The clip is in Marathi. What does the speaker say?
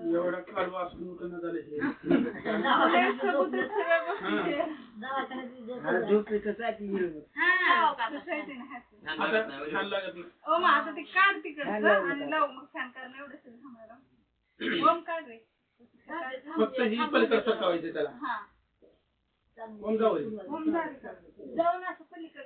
एवढा कालवा असून उठणं झालं हे झोपे कसं छान लागत नाही आता ते काढ तिकडचं आणि लावू मग छान करणं एवढं थांबायला ओम काढ रे फक्त ही पलीकडे सरकावायची त्याला ओम जाऊ जाऊन असं पलीकडे